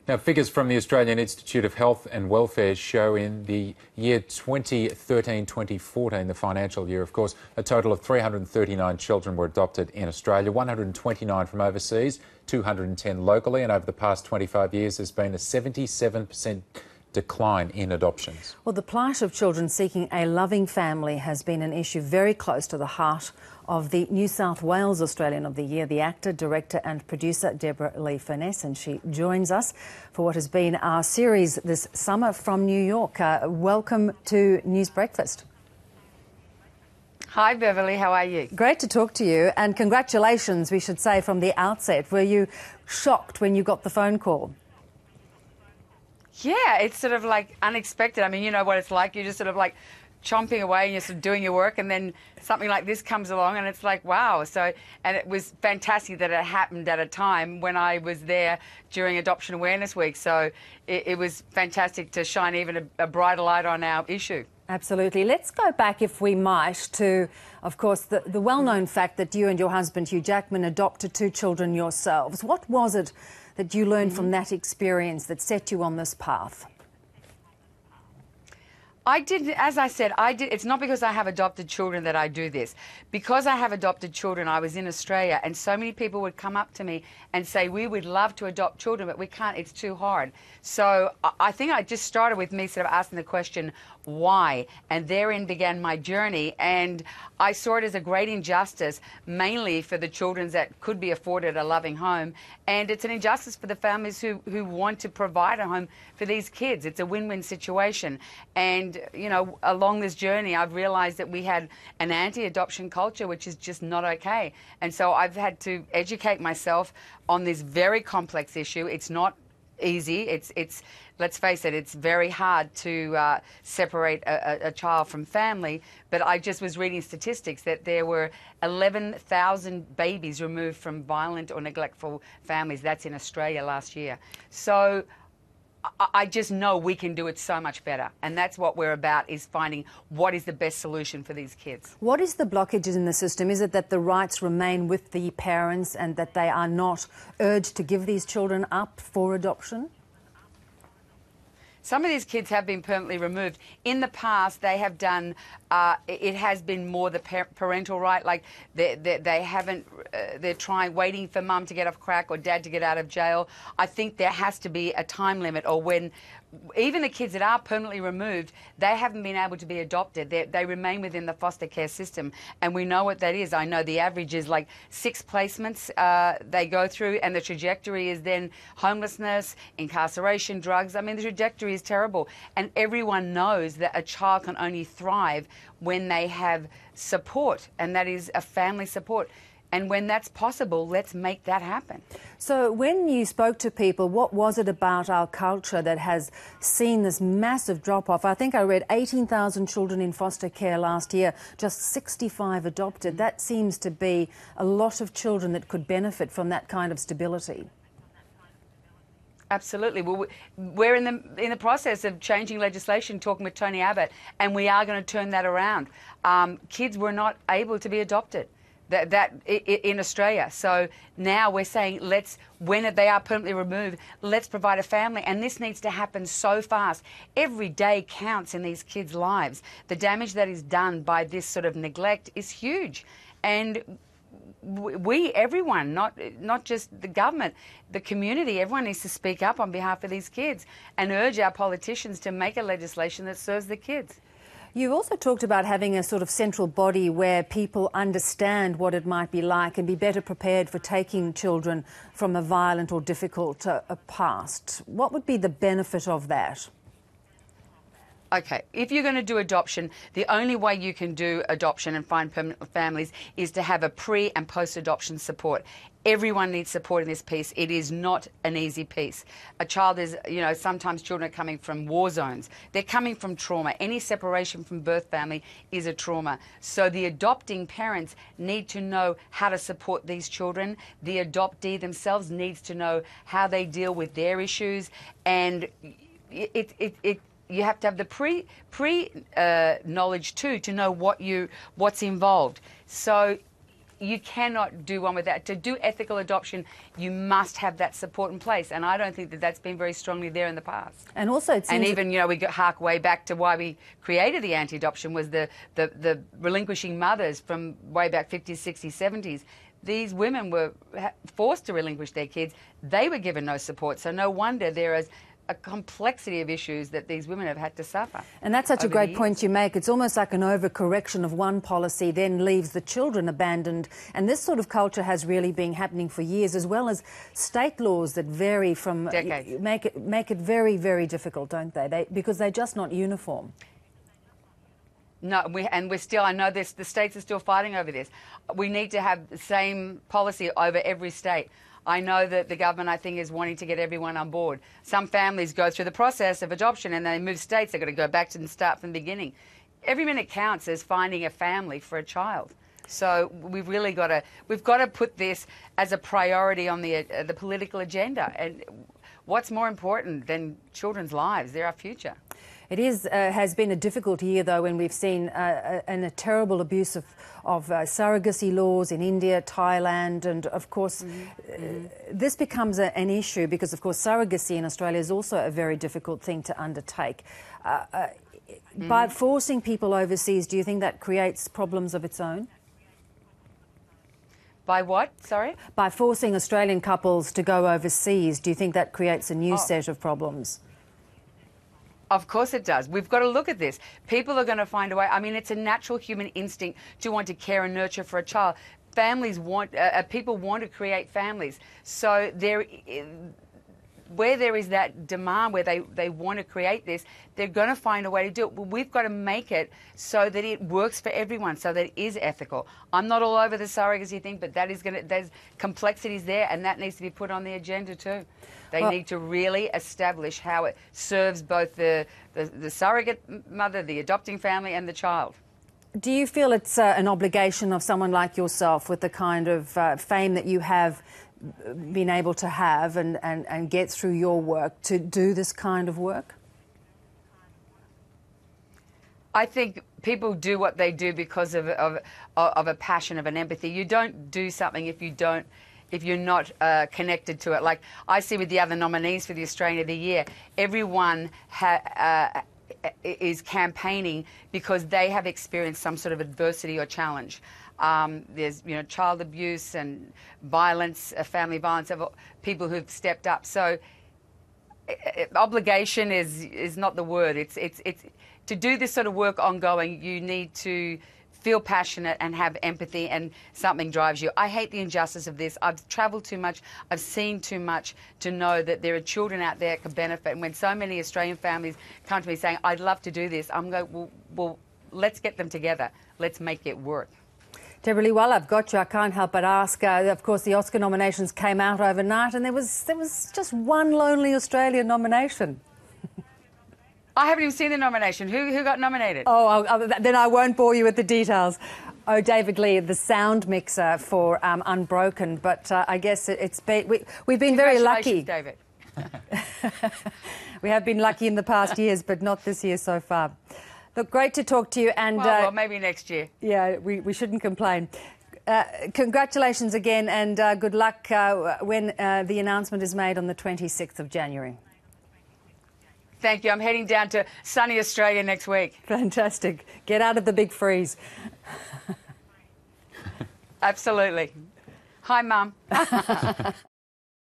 Now, figures from the Australian Institute of Health and Welfare show in the year 2013-2014, the financial year, of course, a total of 339 children were adopted in Australia, 129 from overseas, 210 locally, and over the past 25 years there's been a 77% decline in adoptions. Well, the plight of children seeking a loving family has been an issue very close to the heart of the New South Wales Australian of the Year, the actor, director and producer Deborra Furness, and she joins us for what has been our series this summer from New York. Welcome to News Breakfast. Hi Beverly, how are you? Great to talk to you, and congratulations, we should say, from the outset. Were you shocked when you got the phone call? Yeah, it's sort of like unexpected. I mean, you know what it's like. You're just sort of like chomping away and you're sort of doing your work, and then something like this comes along and it's like, wow. So, and it was fantastic that it happened at a time when I was there during Adoption Awareness Week. So it was fantastic to shine even a brighter light on our issue. Absolutely. Let's go back, if we might, to, of course, the well-known fact that you and your husband, Hugh Jackman, adopted 2 children yourselves. What was it that you learned from that experience that set you on this path? I did, as I said, it's not because I have adopted children that I do this. Because I have adopted children, I was in Australia and so many people would come up to me and say, we would love to adopt children, but we can't, it's too hard. So I think I just started with me sort of asking the question, why? And therein began my journey, and I saw it as a great injustice, mainly for the children that could be afforded a loving home, and it's an injustice for the families who want to provide a home for these kids. It's a win-win situation, and you know, along this journey I've realized that we had an anti-adoption culture which is just not okay, and so I've had to educate myself on this very complex issue. It's not easy. It's let's face it, it's very hard to separate a child from family, but I just was reading statistics that there were 11,000 babies removed from violent or neglectful families. That's in Australia last year. So I just know we can do it so much better, and that's what we're about, is finding what is the best solution for these kids. What is the blockages in the system? Is it that the rights remain with the parents and that they are not urged to give these children up for adoption? Some of these kids have been permanently removed. In the past, they have done, it has been more the parental right, like they haven't, they're waiting for mum to get off crack or dad to get out of jail. I think there has to be a time limit, or when, even the kids that are permanently removed, they haven't been able to be adopted. They remain within the foster care system, and we know what that is. I know the average is like 6 placements they go through, and the trajectory is then homelessness, incarceration, drugs. I mean, the trajectory is terrible, and everyone knows that a child can only thrive when they have support, and that is a family support. And when that's possible, let's make that happen. So when you spoke to people, what was it about our culture that has seen this massive drop-off? I think I read 18,000 children in foster care last year, just 65 adopted. That seems to be a lot of children that could benefit from that kind of stability. Absolutely. Well, we're in the process of changing legislation, talking with Tony Abbott, and we are going to turn that around. Kids were not able to be adopted in Australia. So now we're saying, when they are permanently removed, let's provide a family. And this needs to happen so fast. Every day counts in these kids' lives. The damage that is done by this sort of neglect is huge. And everyone, not just the government, the community, everyone needs to speak up on behalf of these kids and urge our politicians to make a legislation that serves the kids. You've also talked about having a sort of central body where people understand what it might be like and be better prepared for taking children from a violent or difficult past. What would be the benefit of that? Okay, if you're going to do adoption, the only way you can do adoption and find permanent families is to have a pre- and post-adoption support. Everyone needs support in this piece. It is not an easy piece. A child is, you know, sometimes children are coming from war zones. They're coming from trauma. Any separation from birth family is a trauma. So the adopting parents need to know how to support these children. The adoptee themselves needs to know how they deal with their issues, and you have to have the pre knowledge too, to know what's involved. So you cannot do one without. To do ethical adoption, you must have that support in place, and I don't think that that's been very strongly there in the past. And also, it seems, and even we hark way back to why we created the anti-adoption was the relinquishing mothers from way back 50s, 60s, 70s. These women were forced to relinquish their kids. They were given no support, so no wonder there is a complexity of issues that these women have had to suffer. And that's such a great point you make. It's almost like an overcorrection of one policy then leaves the children abandoned. And this sort of culture has really been happening for years, as well as state laws that vary from decades. Make it very, very difficult, don't they? Because they're just not uniform. No, we're still, I know this, the states are still fighting over this. We need to have the same policy over every state. I know that the government, I think, is wanting to get everyone on board. Some families go through the process of adoption and they move states. They've got to go back to and start from the beginning. Every minute counts as finding a family for a child. So we've really got to put this as a priority on the political agenda. And what's more important than children's lives? They're our future. It has been a difficult year, though, when we've seen a terrible abuse of surrogacy laws in India, Thailand, and, of course, this becomes an issue because, of course, surrogacy in Australia is also a very difficult thing to undertake. By forcing people overseas, do you think that creates problems of its own? By what? Sorry? By forcing Australian couples to go overseas, do you think that creates a new set of problems? Of course it does. We've got to look at this. People are going to find a way. I mean, it's a natural human instinct to want to care and nurture for a child. Families want, people want to create families. So where there is that demand, where they want to create this, they're going to find a way to do it. Well, we've got to make it so that it works for everyone, so that it is ethical. I'm not all over the surrogacy thing, but that is there's complexities there, and that needs to be put on the agenda too. They need to really establish how it serves both the surrogate mother, the adopting family, and the child. Do you feel it's an obligation of someone like yourself, with the kind of fame that you have been able to have and get through your work, to do this kind of work? I think people do what they do because of a passion, of an empathy. You don't do something if you're not connected to it. Like I see with the other nominees for the Australian of the Year, everyone is campaigning because they have experienced some sort of adversity or challenge. There's child abuse and violence, family violence, of people who've stepped up. So obligation is not the word. It's to do this sort of work ongoing. You need to feel passionate and have empathy, and something drives you. I hate the injustice of this. I've travelled too much. I've seen too much to know that there are children out there that can benefit. And when so many Australian families come to me saying, I'd love to do this, I'm going, well, let's get them together. Let's make it work. Deborra Lee, while I've got you, I can't help but ask, of course, the Oscar nominations came out overnight, and there was just one lonely Australian nomination. I haven't even seen the nomination. Who got nominated? Oh, then I won't bore you with the details. Oh, David Lee, the sound mixer for Unbroken. But I guess it's been, we've been very lucky. David. We have been lucky in the past years, but not this year so far. Look, great to talk to you. And well, maybe next year. Yeah, we shouldn't complain. Congratulations again, and good luck when the announcement is made on the 26th of January. Thank you. I'm heading down to sunny Australia next week. Fantastic. Get out of the big freeze. Absolutely. Hi, Mum.